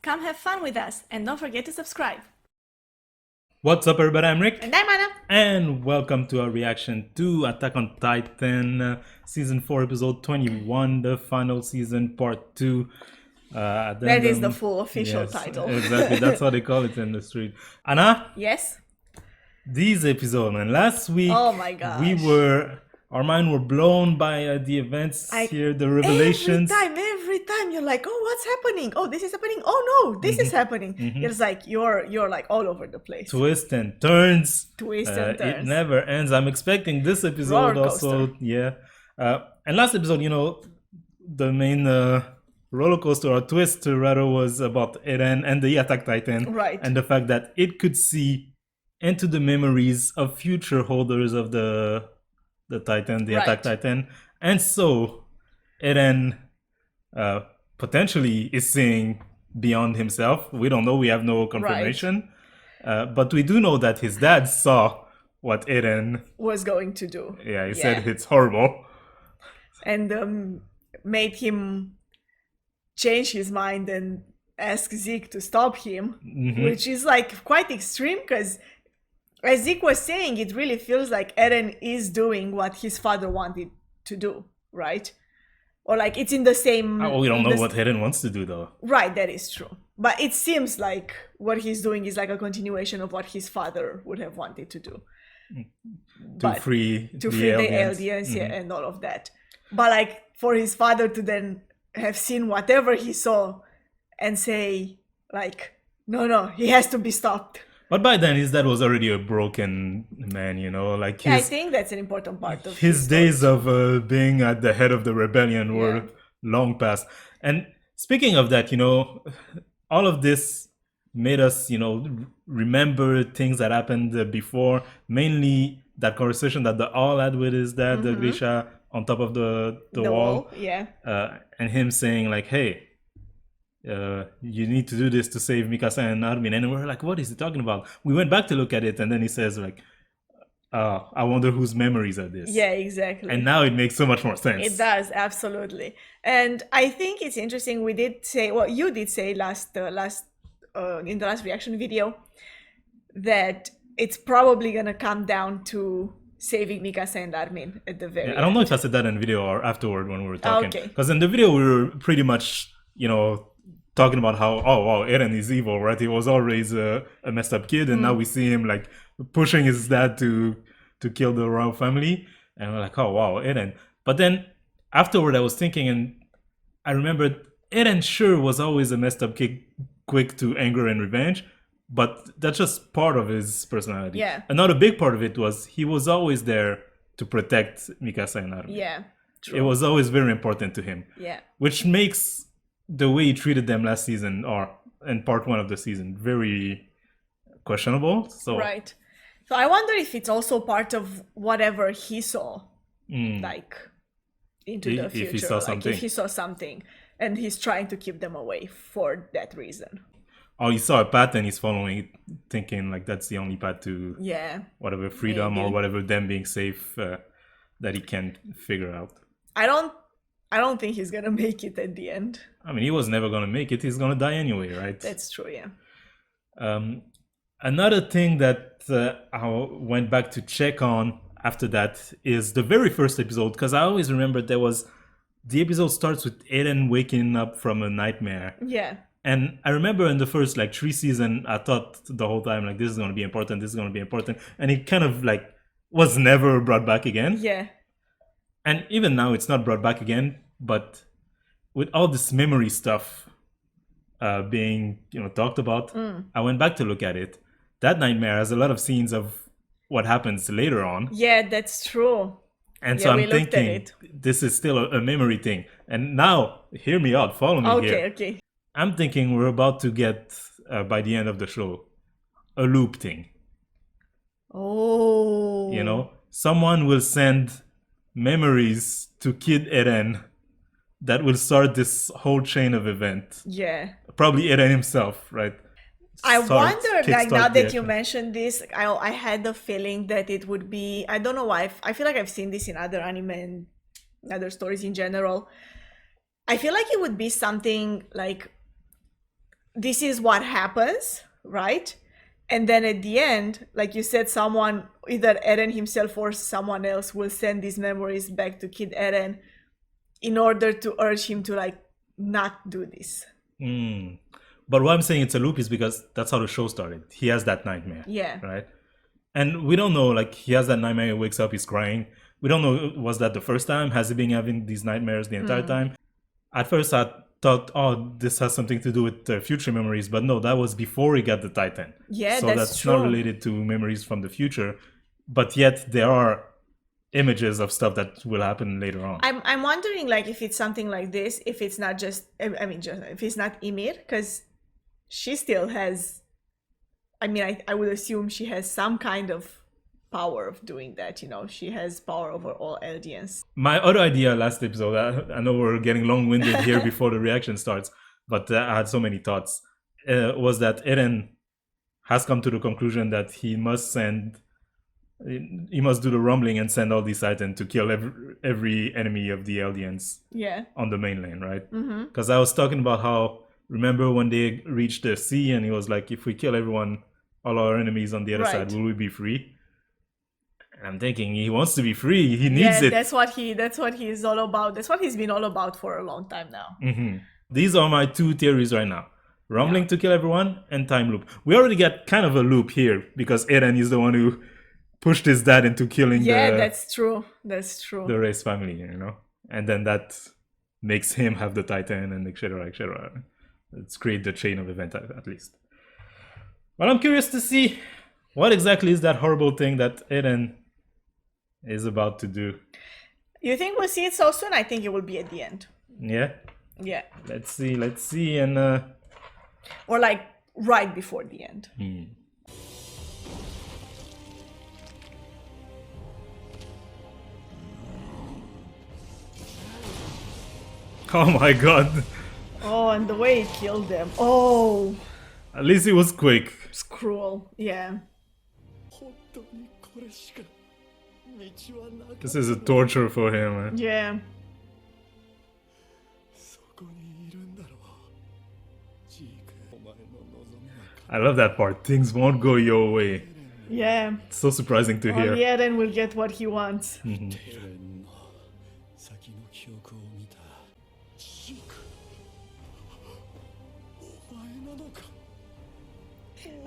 Come have fun with us and don't forget to subscribe. What's up, everybody? I'm Rick. And I'm Anna. And welcome to our reaction to Attack on Titan, Season 4, Episode 21, the final season, Part 2. That is the full official title. Exactly, that's how they call it in the street. Anna? Yes? These episodes, man. Last week, Oh my gosh. our mind were blown by the events here, the revelations. Every time you're like, oh, what's happening? Oh, this is happening. Oh no, this is happening. It's like you're like all over the place. Twists and turns. It never ends. I'm expecting this episode also. Yeah. And last episode, the main roller coaster or twist rather was about Eren and the Attack Titan. Right. And the fact that it could see into the memories of future holders of the Titan, the Attack Titan. And so Eren potentially is seeing beyond himself. We don't know. We have no confirmation. But we do know that his dad saw what Eren was going to do. Yeah, he said it's horrible. And made him change his mind and ask Zeke to stop him, which is like quite extreme because, as Zeke was saying, it really feels like Eren is doing what his father wanted to do, right? Or like it's in the same... we don't know what Eren wants to do, though. Right, that is true. But it seems like what he's doing is like a continuation of what his father would have wanted to do. To free the aliens and all of that. But like for his father to then have seen whatever he saw and say like, no, he has to be stopped. But by then his dad was already a broken man, like I think that's an important part of his days of being at the head of the rebellion were long past. And speaking of that, all of this made us, remember things that happened before, mainly that conversation that the All had with his dad, the Grisha, on top of the wall. And him saying like, hey, you need to do this to save Mikasa and Armin. And we're like, what is he talking about? We went back to look at it, and then he says like, I wonder whose memories are this. Yeah, exactly. And now it makes so much more sense. It does, absolutely. And I think it's interesting. We did say, well, you did say in the last reaction video that it's probably gonna come down to saving Mikasa and Armin at the very end. I don't know if I said that in the video or afterward when we were talking. Because in the video we were pretty much, talking about how, oh wow, Eren is evil, right? He was always a messed up kid, and now we see him like pushing his dad to kill the royal family, and we're like, oh wow, Eren. But then afterward I was thinking, and I remembered Eren sure was always a messed up kid, quick to anger and revenge, but that's just part of his personality. Yeah. Another big part of it was he was always there to protect Mikasa and Armin. Yeah, true. It was always very important to him. Yeah. Which makes the way he treated them last season, or in part 1 of the season, very questionable. So right. So I wonder if it's also part of whatever he saw, like into the future. If he saw something. If he saw something, and he's trying to keep them away for that reason. Oh, he saw a path and he's following it, thinking like that's the only path to whatever freedom or whatever, them being safe, that he can figure out. I don't think he's gonna make it at the end. I mean, he was never gonna make it. He's gonna die anyway, right? That's true, yeah. Another thing that I went back to check on after that is the very first episode, because I always remember the episode starts with Eren waking up from a nightmare. Yeah. And I remember in the first 3 seasons, I thought the whole time like, this is gonna be important, this is gonna be important, and it kind of like was never brought back again. Yeah. And even now it's not brought back again, but with all this memory stuff being talked about, I went back to look at it. That nightmare has a lot of scenes of what happens later on. Yeah, that's true. And so I'm thinking this is still a memory thing. And now, hear me out, follow me here. Okay. I'm thinking we're about to get, by the end of the show, a loop thing. Oh. Someone will send memories to Kid Eren that will start this whole chain of events. Yeah. Probably Eren himself, right? I wonder, like now that you mentioned this, I had the feeling that it would be, I don't know why, I feel like I've seen this in other anime and other stories in general. I feel like it would be something like this is what happens, right? And then at the end, like you said, someone, either Eren himself or someone else, will send these memories back to Kid Eren in order to urge him to like not do this. But why I'm saying it's a loop is because that's how the show started. He has that nightmare. Yeah. Right? And we don't know, like, he has that nightmare, he wakes up, he's crying. We don't know, was that the first time? Has he been having these nightmares the entire time? At first, I thought, oh, this has something to do with future memories. But no, that was before he got the Titan. Yeah, so that's true. not related to memories from the future. But yet, there are images of stuff that will happen later on. I'm wondering, like, if it's something like this, if it's not just, if it's not Ymir, because she still has, I would assume she has some kind of power of doing that, you know. She has power over all Eldians. My other idea last episode, I know we're getting long-winded here before the reaction starts, but I had so many thoughts, was that Eren has come to the conclusion that he must do the rumbling and send all these Titans to kill every enemy of the Eldians on the mainland, right? Because I was talking about how, remember when they reached the sea and he was like, if we kill everyone, all our enemies on the other side, will we be free? And I'm thinking he wants to be free. He needs it. That's what he's all about. That's what he's been all about for a long time now. These are my two theories right now. Rumbling to kill everyone and time loop. We already got kind of a loop here because Eren is the one who pushed his dad into killing that's true. That's true. The race family, you know? And then that makes him have the Titan and etc. etc. Let's create the chain of event at least. But I'm curious to see what exactly is that horrible thing that Eren is about to do. You think we'll see it so soon? I think it will be at the end. Yeah? Yeah. Let's see, and or like right before the end. Oh my god. Oh, and the way he killed them. Oh. At least it was quick. It's cruel. Yeah. This is a torture for him, man. Yeah. I love that part. Things won't go your way. Yeah. It's so surprising to hear. Eren will get what he wants.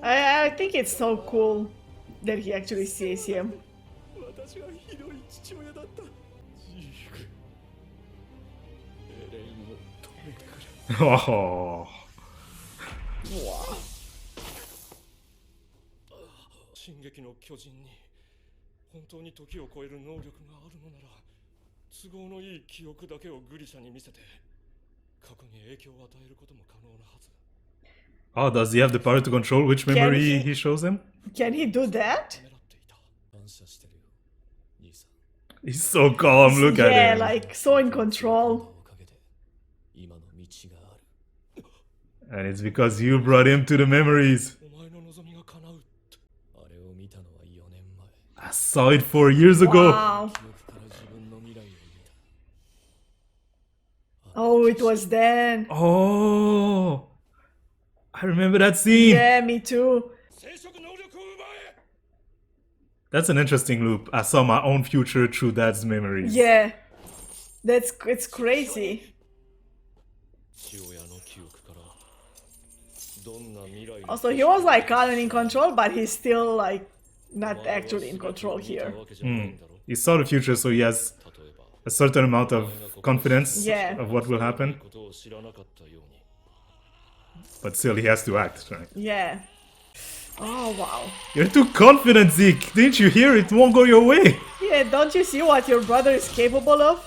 I think it's so cool that he actually sees him. Oh. Wow. 進撃の巨人に本当に時を超える能力があるのなら都合のいい記憶だけをグリシャに見せて過去に影響を与えることも可能なはず。 Oh, does he have the power to control which memory he shows him? Can he do that? He's so calm, look at him. Yeah, like so in control. And it's because you brought him to the memories. I saw it 4 years ago. Wow. Oh, it was then. Oh, I remember that scene. Yeah, me too. That's an interesting loop. I saw my own future through Dad's memories. Yeah, it's crazy. Also, he was like calm and in control, but he's still like not actually in control here. He saw the future, so he has a certain amount of confidence of what will happen. But still, he has to act, right? Yeah. Oh, wow. You're too confident, Zeke. Didn't you hear? It won't go your way. Yeah, don't you see what your brother is capable of?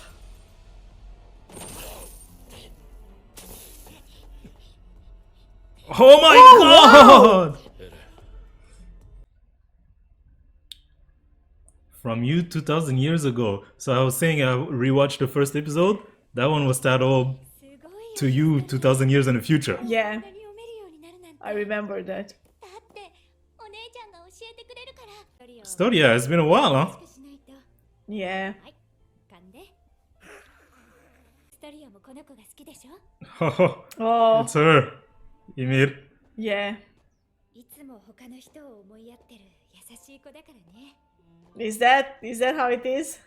Oh my god! Wow. From you 2,000 years ago. So I was saying I rewatched the first episode. That one was titled To You 2,000 Years in the Future. Yeah. I remember that. Storia, it's been a while, huh? Yeah. Oh, it's her. Ymir. Yeah. いつも他の人を思いやってる優しい子だからね。 Is that how it is?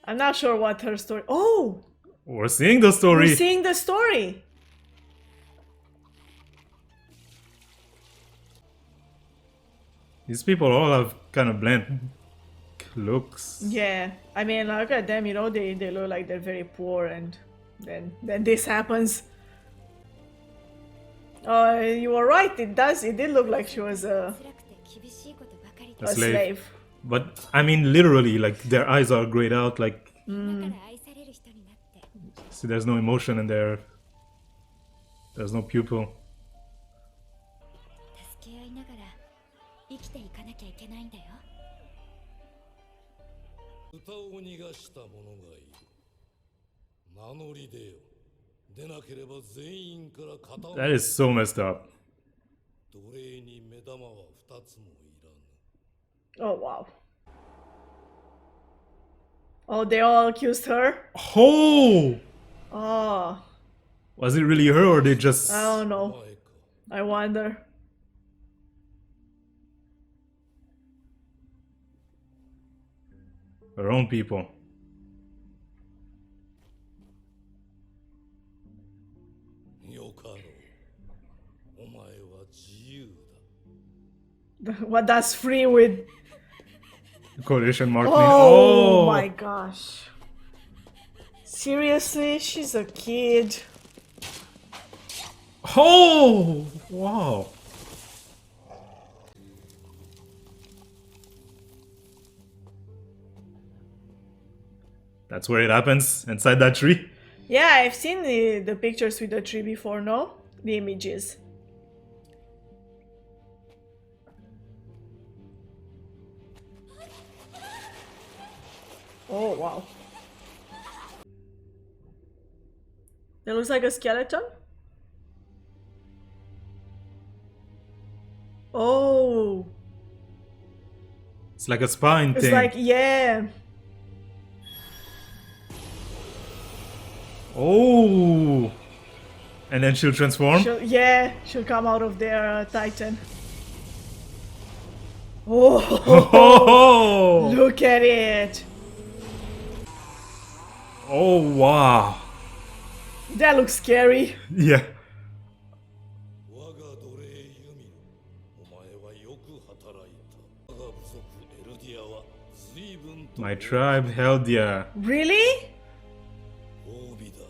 I'm not sure what her story. Oh, We're seeing the story. we're seeing the story. These people all have kind of bland looks. Yeah, I mean, look at them. You know, they look like they're very poor, and then this happens. Oh, you were right. It does. It did look like she was 辛くて厳しいことばかり a だ。 slave. But I mean, literally, like their eyes are grayed out. Like, だから愛される人になって。 see, there's no emotion in there. There's no pupil. 助け合いながら生きていかなきゃいけないんだよ。歌を逃がした者がいる。名乗り出よ。出なければ全員から片を。 That is so messed up. 奴隷に目玉は二つもいらぬ。 Oh wow. Oh, they all accused her. Oh! Oh, Was it really her or they just... I don't know. 前か。 I wonder. Her own people. よかろう。お前は自由だ。 What does free with? Quotation mark. mean- Oh my gosh. Seriously, she's a kid. Oh! Wow. That's where it happens, inside that tree. Yeah, I've seen the pictures with the tree before, no? The images. Oh, wow. That looks like a skeleton? Oh, It's like a spine it's thing. like, yeah. Oh! And then she'll transform? She'll come out of their Titan. Oh, Oh! look at it. Oh, wow. That looks scary. Yeah. 我が奴隷ユミル、お前はよく働いた。我が部族エルディアは随分と My tribe held ya. Really? 褒美だ。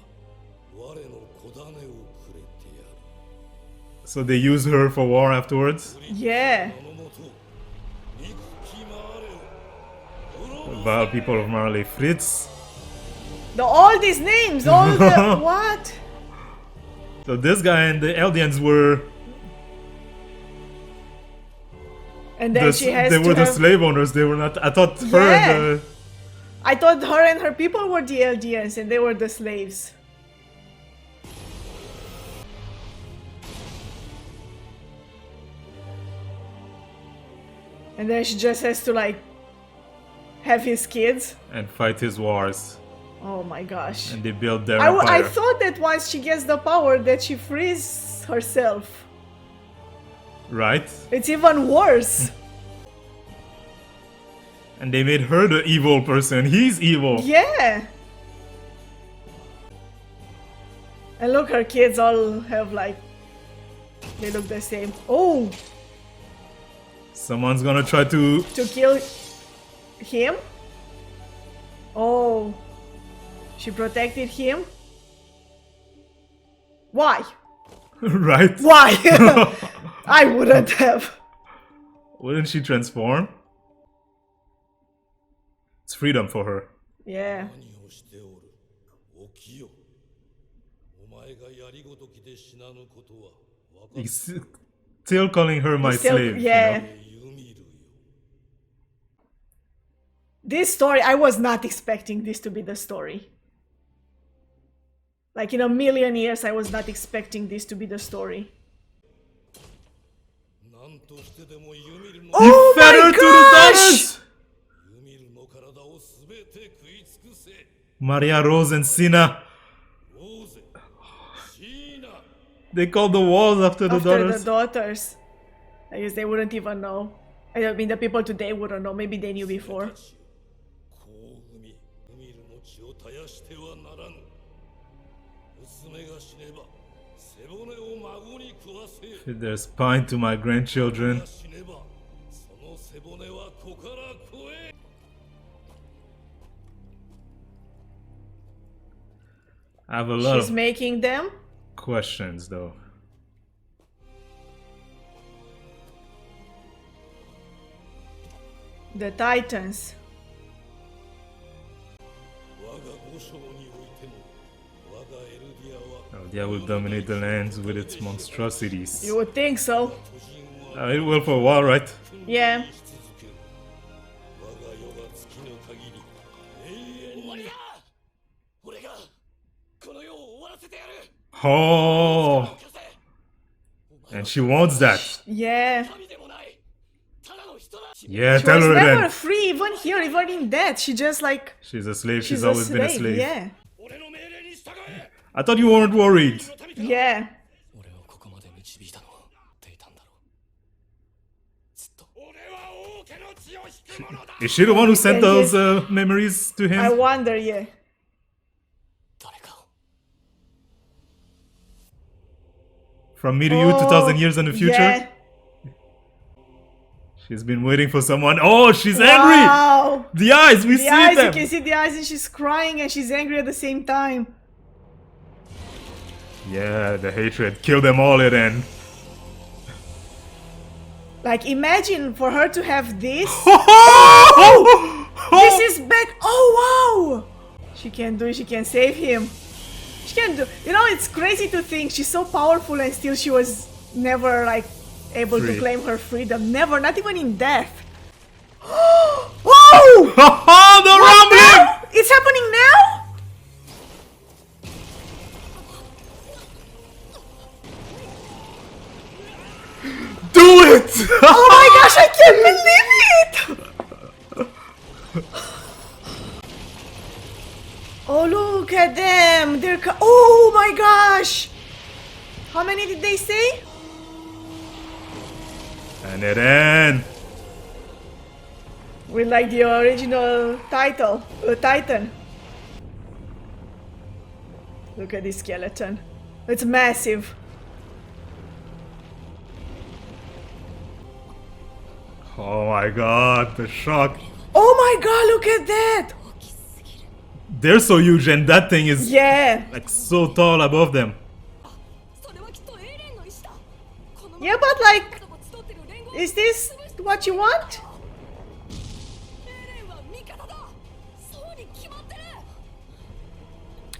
我の子種をくれてやる。 So they use her for war afterwards? Yeah. 名のもと、憎き回れよ。 Vile people of Marley. Fritz. All these names, all the what? So this guy and the Eldians were... And then she has they to were the have- slave owners. They were not... I thought her Yeah. and the... I thought her and her people were the Eldians and they were the slaves. And then she just has to like have his kids. And fight his wars. Oh my gosh. And they built their I empire. thought that once she gets the power that she frees herself. Right? It's even worse. And they made her the evil person. He's evil. Yeah. And look, her kids all have like, they look the same. Oh, Someone's gonna try to... to kill him? Oh, she protected him? Why? right? Why? I wouldn't have. Wouldn't she transform? It's freedom for her. Yeah. 何をしておる。起きよ。お前がやりごときで死なぬことは分かっ He's still calling her my Still- slave. yeah. てユミルよ。 This story, I was not expecting this to be the story. Like in a million years, I was not expecting this to be the story. 何としてでもユミルの、 Oh Fed her my to the gosh! daughters! ユミルの体をすべて食い尽くせ。 Maria Rose and Sina. ローゼ、シーナ。They called the walls after the after daughters. the daughters. I guess they wouldn't even know. I mean, the people today wouldn't know. Maybe they knew before. こう海海の血を絶やしてはならぬ。娘が死ねば背骨を孫に食わせ。 Feed their spine to my grandchildren. 死ねばその背骨は子から子へ。 I have a lot She's of making them. questions though. The Titans. 我が五章においても我がエルディアは Eldia will dominate the lands with its monstrosities. You would think so. 巨人は It will for a while, right? Yeah. し続ける。我が世が尽きぬ限り永遠に。終わりだ。俺がこの世を終わらせてやる。 Oh, and she wants that. Yeah. 神でもない。ただの人だ。 Yeah, She tell was her never then. free, even here, even in death. She just like She's a slave. she's She's a always been a slave. slave. Yeah. 俺の命令に従え。 I thought you weren't worried. Yeah. 俺をここまで導いたのはテイタンだろう。ずっと。俺は王家の血を引く者だ。 Is she the one who sent Yeah, those memories to I him? wonder, yeah. 誰かを。 From me to you, 2,000 years in the future? Yeah. She's been waiting for someone. Oh, she's angry! Wow. The eyes, we The see eyes, you them! can see the eyes, and she's crying and she's angry at the same time. Yeah, the hatred. Kill them all, Eren. Like, imagine for her to have this. Oh! This is back. Oh, wow. She can do it. She can save him. She can do. You know, it's crazy to think she's so powerful and still she was never like able Free. to claim her freedom. Never, not even in death. Whoa! The rumbling! Now? It's happening now? Do it! Oh my gosh, I can't believe it! Oh, look at them! They're oh my gosh! How many did they say? And Eren. With like the original title, Titan. Look at this skeleton. It's massive. Oh my god, the shock. Oh my god, look at that! They're so huge and that thing is Yeah. like so tall above them. それはきっとエレンの意志だ。この Yeah, but like, まま集ってる連合 is this what you want? エレンは味方だ。そうに決まってる。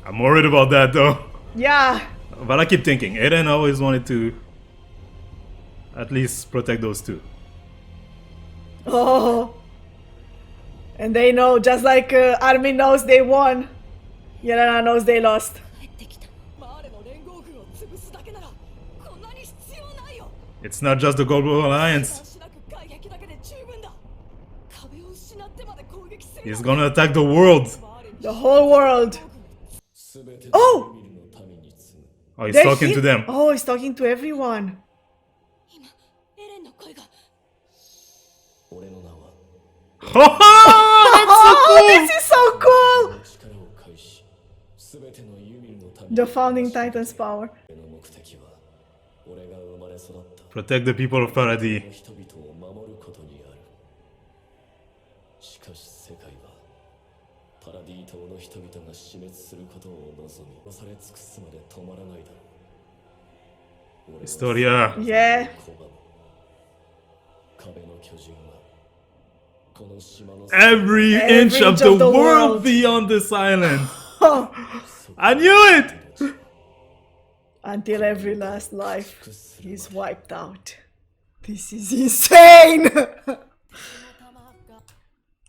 I'm worried about that though. Yeah. But I keep thinking, Eren always wanted to at least protect those two. Oh. And they know, just like Armin knows they won. Yelena knows they lost. 帰ってきた。マーレの連合軍を潰すだけならこんなに必要ないよ。 It's not just the Global 油 Alliance. 断しなく外壁だけで十分だ。壁を失ってまで攻撃する。 He's gonna attack the world. マーレに The whole world. すべて Oh! のユミルの民に告ぐ。 Oh, he's They're talking to them. Oh, he's talking to everyone. 今エレンの声が。俺の名は Oh, this is so cool! 力を介し、すべてのユミルの民 The founding Titan's power. の目的は俺が生まれ育った Protect the people of Paradis. 人々を守ることにある。しかし世界はパラディ島の人々が死滅することを望み、殺され尽くすまで止まらないだろう。俺は Historia. Yeah. 拒む。壁の巨人はこの島の Every Every inch of inch the of the world world. beyond this island. Oh, I knew it! until every last life is wiped out. This is insane!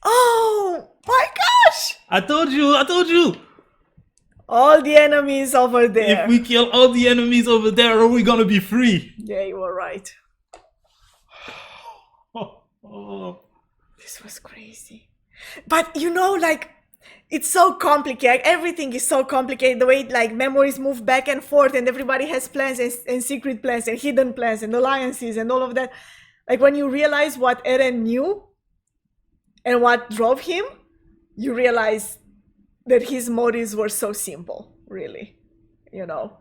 Oh my gosh! I told you! All the enemies over there. If we kill all the enemies over there, are we gonna be free? Yeah, you were right. Oh. This was crazy. But you know, like, it's so complicated. Everything is so complicated. The way like memories move back and forth, and everybody has plans and secret plans and hidden plans and alliances and all of that. Like when you realize what Eren knew and what drove him, you realize that his motives were so simple, really. You know,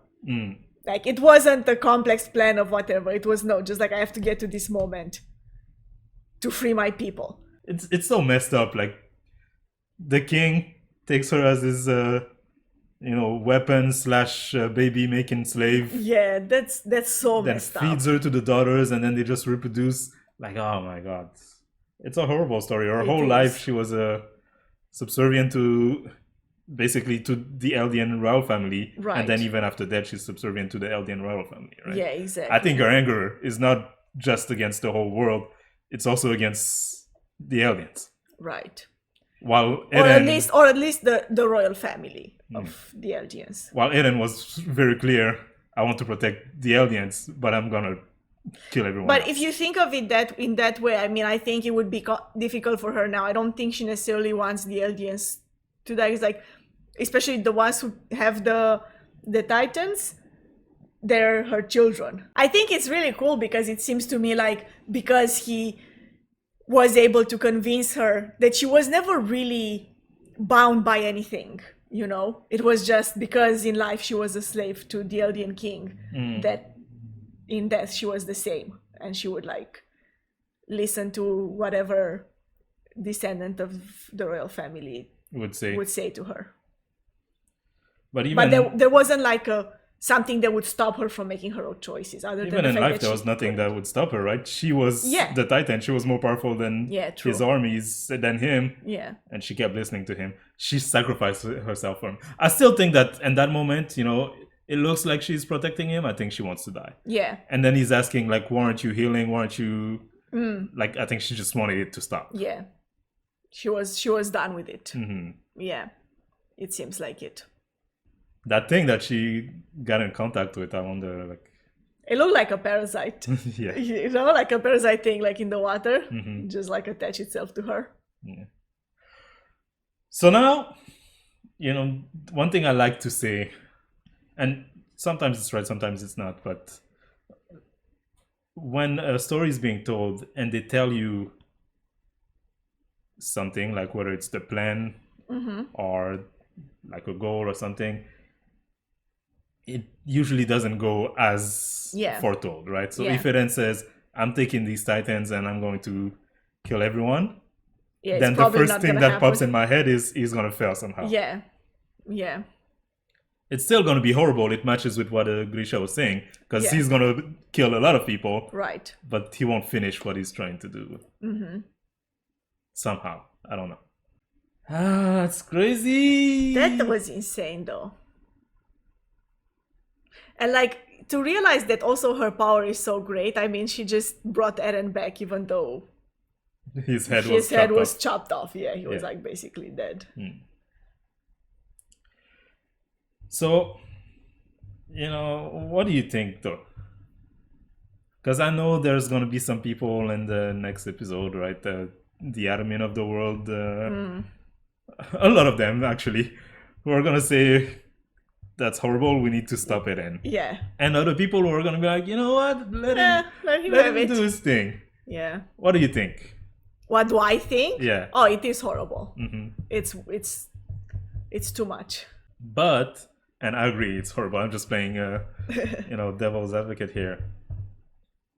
like it wasn't a complex plan of whatever. It was just like I have to get to this moment to free my people. It's so messed up. Like the king takes her as his weapon / baby making slave. Yeah, that's so then messed up. Feeds her to the daughters, and then they just reproduce. Like, oh my god, it's a horrible story. Her whole life she was subservient to basically to the Eldian royal family, right? And then even after that she's subservient to the Eldian royal family, right? Yeah, exactly. I think her anger is not just against the whole world, it's also against the Eldians, right? While Eren, or at least the royal family of the Eldians. While Eren was very clear, I want to protect the Eldians, but I'm gonna kill everyone But else. if you think of it in that way, I mean, I think it would be difficult for her now. I don't think she necessarily wants the Eldians to die. It's like, especially the ones who have the Titans, they're her children. I think it's really cool because it seems to me like because he was able to convince her that she was never really bound by anything, you know? It was just because in life she was a slave to the Eldian king that in death she was the same, and she would like listen to whatever descendant of the royal family would say to her. But there wasn't like something that would stop her from making her own choices. Even in life, there was nothing that would stop her, right? She was the Titan. She was more powerful than his armies, than him. Yeah. And she kept listening to him. She sacrificed herself for him. I still think that in that moment, you know, it looks like she's protecting him. I think she wants to die. Yeah. And then he's asking, like, why aren't you healing? Why aren't you... Like, I think she just wanted it to stop. Yeah. She was done with it. Mm-hmm. Yeah. It seems like it. That thing that she got in contact with, I wonder, like... It looked like a parasite. Yeah. You know, like a parasite thing, like in the water. Just like attach itself to her. Yeah. So now, you know, one thing I like to say, and sometimes it's right, sometimes it's not, but when a story is being told and they tell you something, like whether it's the plan or like a goal or something, it usually doesn't go as foretold, right? So if Eren says, I'm taking these Titans and I'm going to kill everyone, then the first thing that pops in my head is he's going to fail somehow. Yeah. Yeah. It's still going to be horrible. It matches with what Grisha was saying, because he's going to kill a lot of people. Right. But he won't finish what he's trying to do. Somehow. I don't know. Ah, it's crazy. That was insane, though. And like, to realize that also her power is so great. I mean, she just brought Eren back, even though his head was chopped off. Yeah, he was like basically dead. So, you know, what do you think, though? Because I know there's going to be some people in the next episode, right? The admin of the world, a lot of them, actually, who are going to say, that's horrible, we need to stop it in. Yeah. And other people who are going to be like, you know what? Let him do his thing. Yeah. What do you think? What do I think? Yeah. Oh, it is horrible. It's too much. But, and I agree, it's horrible. I'm just playing, devil's advocate here.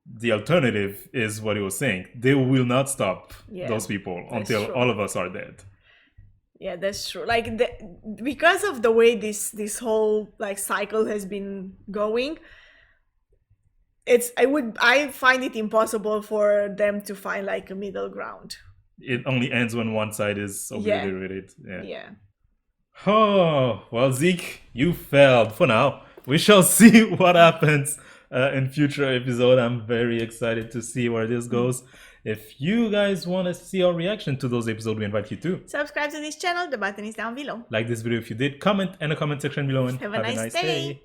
The alternative is what he was saying. They will not stop those people until all of us are dead. Yeah, that's true. Like because of the way this whole like cycle has been going, I find it impossible for them to find like a middle ground. It only ends when one side is obliterated. Yeah. Oh, well, Zeke, you failed for now. We shall see what happens in future episode. I'm very excited to see where this goes. If you guys want to see our reaction to those episodes, we invite you to subscribe to this channel. The button is down below. Like this video if you did. Comment in the comment section below and have a nice day.